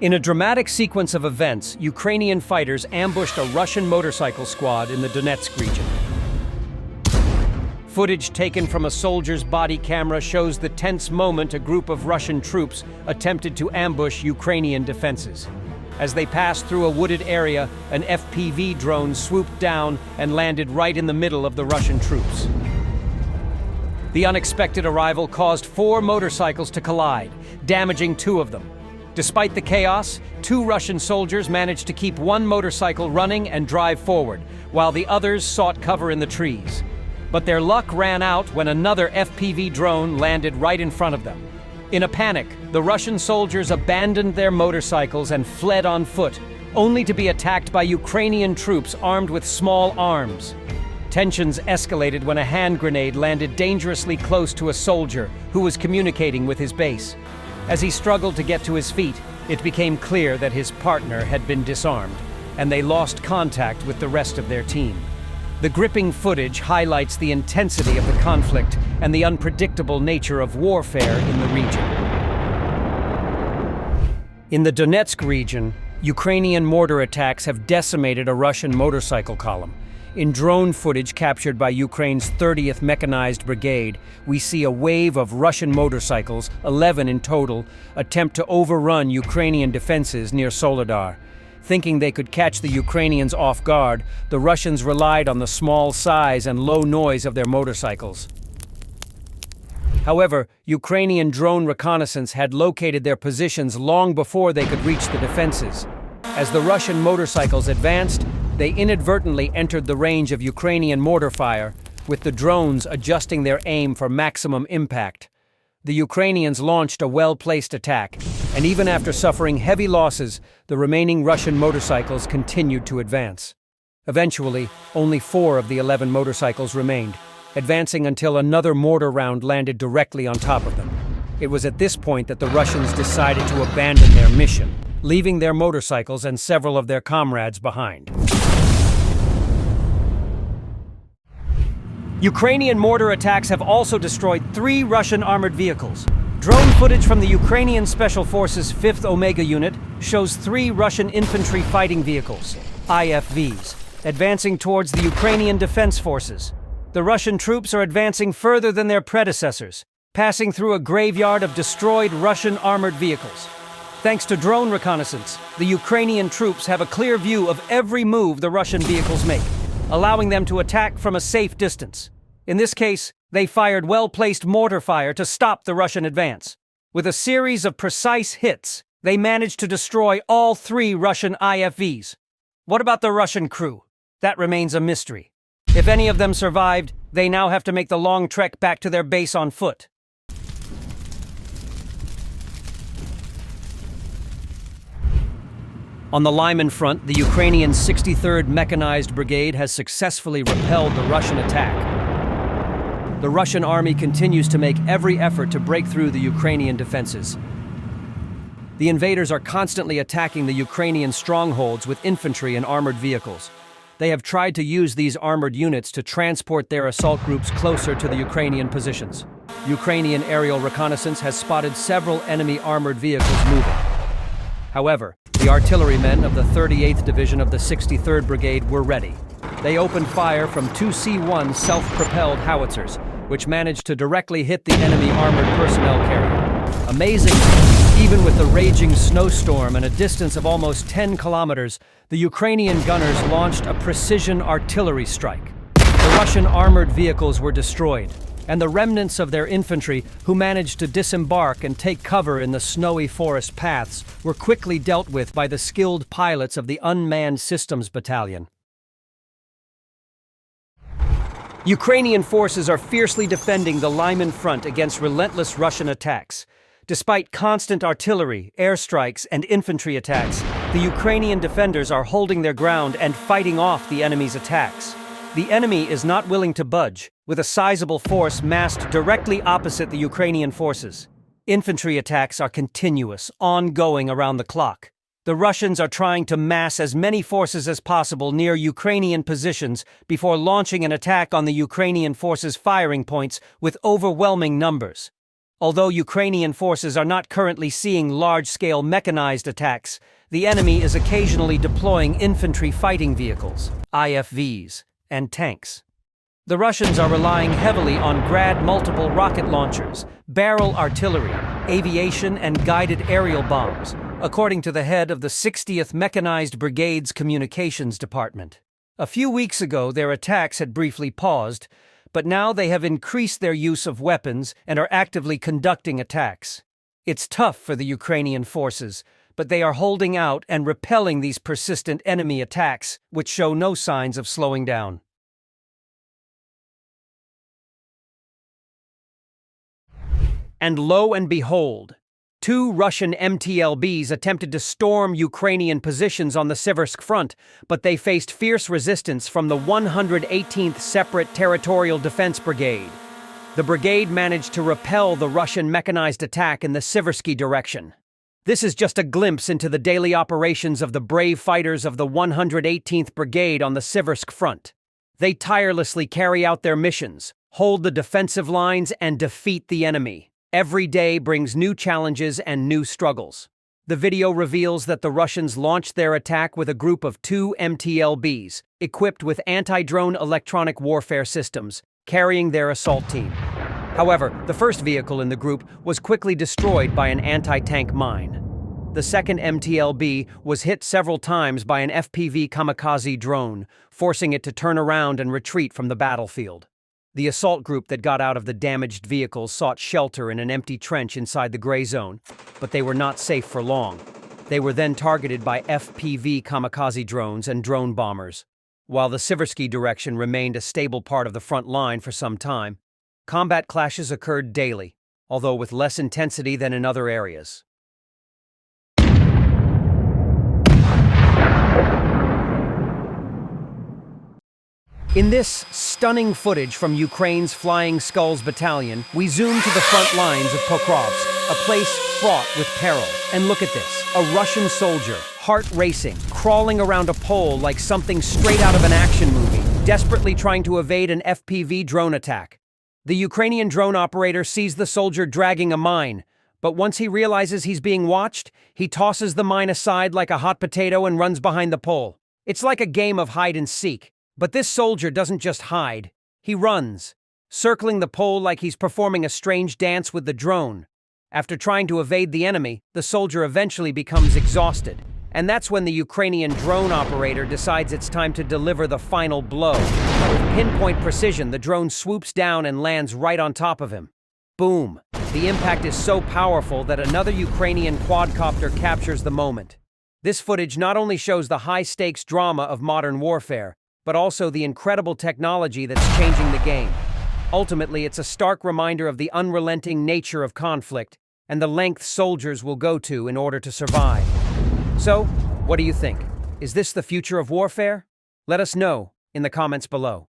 In a dramatic sequence of events, Ukrainian fighters ambushed a Russian motorcycle squad in the Donetsk region. Footage taken from a soldier's body camera shows the tense moment a group of Russian troops attempted to ambush Ukrainian defenses. As they passed through a wooded area, an FPV drone swooped down and landed right in the middle of the Russian troops. The unexpected arrival caused 4 motorcycles to collide, damaging 2 of them. Despite the chaos, 2 Russian soldiers managed to keep one motorcycle running and drive forward, while the others sought cover in the trees. But their luck ran out when another FPV drone landed right in front of them. In a panic, the Russian soldiers abandoned their motorcycles and fled on foot, only to be attacked by Ukrainian troops armed with small arms. Tensions escalated when a hand grenade landed dangerously close to a soldier who was communicating with his base. As he struggled to get to his feet, it became clear that his partner had been disarmed, and they lost contact with the rest of their team. The gripping footage highlights the intensity of the conflict and the unpredictable nature of warfare in the region. In the Donetsk region, Ukrainian mortar attacks have decimated a Russian motorcycle column. In drone footage captured by Ukraine's 30th Mechanized Brigade, we see a wave of Russian motorcycles, 11 in total, attempt to overrun Ukrainian defenses near Soledar. Thinking they could catch the Ukrainians off guard, the Russians relied on the small size and low noise of their motorcycles. However, Ukrainian drone reconnaissance had located their positions long before they could reach the defenses. As the Russian motorcycles advanced, they inadvertently entered the range of Ukrainian mortar fire, with the drones adjusting their aim for maximum impact. The Ukrainians launched a well-placed attack, and even after suffering heavy losses, the remaining Russian motorcycles continued to advance. Eventually, only 4 of the 11 motorcycles remained, advancing until another mortar round landed directly on top of them. It was at this point that the Russians decided to abandon their mission, leaving their motorcycles and several of their comrades behind. Ukrainian mortar attacks have also destroyed 3 Russian armored vehicles. Drone footage from the Ukrainian Special Forces 5th Omega Unit shows 3 Russian infantry fighting vehicles, IFVs, advancing towards the Ukrainian Defense Forces. The Russian troops are advancing further than their predecessors, passing through a graveyard of destroyed Russian armored vehicles. Thanks to drone reconnaissance, the Ukrainian troops have a clear view of every move the Russian vehicles make, allowing them to attack from a safe distance. In this case, they fired well-placed mortar fire to stop the Russian advance. With a series of precise hits, they managed to destroy all 3 Russian IFVs. What about the Russian crew? That remains a mystery. If any of them survived, they now have to make the long trek back to their base on foot. On the Lyman front, the Ukrainian 63rd Mechanized Brigade has successfully repelled the Russian attack. The Russian army continues to make every effort to break through the Ukrainian defenses. The invaders are constantly attacking the Ukrainian strongholds with infantry and armored vehicles. They have tried to use these armored units to transport their assault groups closer to the Ukrainian positions. Ukrainian aerial reconnaissance has spotted several enemy armored vehicles moving. However, the artillerymen of the 38th Division of the 63rd Brigade were ready. They opened fire from 2 C-1 self-propelled howitzers, which managed to directly hit the enemy armored personnel carrier. Amazingly, even with the raging snowstorm and a distance of almost 10 kilometers, the Ukrainian gunners launched a precision artillery strike. The Russian armored vehicles were destroyed, and the remnants of their infantry, who managed to disembark and take cover in the snowy forest paths, were quickly dealt with by the skilled pilots of the Unmanned Systems Battalion. Ukrainian forces are fiercely defending the Lyman front against relentless Russian attacks. Despite constant artillery, airstrikes, and infantry attacks, the Ukrainian defenders are holding their ground and fighting off the enemy's attacks. The enemy is not willing to budge, with a sizable force massed directly opposite the Ukrainian forces. Infantry attacks are continuous, ongoing around the clock. The Russians are trying to mass as many forces as possible near Ukrainian positions before launching an attack on the Ukrainian forces' firing points with overwhelming numbers. Although Ukrainian forces are not currently seeing large-scale mechanized attacks, the enemy is occasionally deploying infantry fighting vehicles, IFVs, and tanks. The Russians are relying heavily on Grad multiple rocket launchers, barrel artillery, aviation, and guided aerial bombs, according to the head of the 60th Mechanized Brigade's Communications Department. A few weeks ago, their attacks had briefly paused, but now they have increased their use of weapons and are actively conducting attacks. It's tough for the Ukrainian forces, but they are holding out and repelling these persistent enemy attacks, which show no signs of slowing down. And lo and behold, 2 Russian MTLBs attempted to storm Ukrainian positions on the Siversk front, but they faced fierce resistance from the 118th Separate Territorial Defense Brigade. The brigade managed to repel the Russian mechanized attack in the Siversky direction. This is just a glimpse into the daily operations of the brave fighters of the 118th Brigade on the Siversk front. They tirelessly carry out their missions, hold the defensive lines, and defeat the enemy. Every day brings new challenges and new struggles. The video reveals that the Russians launched their attack with a group of 2 MTLBs, equipped with anti-drone electronic warfare systems, carrying their assault team. However, the first vehicle in the group was quickly destroyed by an anti-tank mine. The second MTLB was hit several times by an FPV kamikaze drone, forcing it to turn around and retreat from the battlefield. The assault group that got out of the damaged vehicles sought shelter in an empty trench inside the gray zone, but they were not safe for long. They were then targeted by FPV kamikaze drones and drone bombers. While the Siversky direction remained a stable part of the front line for some time, combat clashes occurred daily, although with less intensity than in other areas. In this stunning footage from Ukraine's Flying Skulls Battalion, we zoom to the front lines of Pokrovsk, a place fraught with peril. And look at this, a Russian soldier, heart racing, crawling around a pole like something straight out of an action movie, desperately trying to evade an FPV drone attack. The Ukrainian drone operator sees the soldier dragging a mine, but once he realizes he's being watched, he tosses the mine aside like a hot potato and runs behind the pole. It's like a game of hide and seek. But this soldier doesn't just hide, he runs, circling the pole like he's performing a strange dance with the drone. After trying to evade the enemy, the soldier eventually becomes exhausted. And that's when the Ukrainian drone operator decides it's time to deliver the final blow. With pinpoint precision, the drone swoops down and lands right on top of him. Boom! The impact is so powerful that another Ukrainian quadcopter captures the moment. This footage not only shows the high-stakes drama of modern warfare, but also the incredible technology that's changing the game. Ultimately, it's a stark reminder of the unrelenting nature of conflict and the length soldiers will go to in order to survive. So, what do you think? Is this the future of warfare? Let us know in the comments below.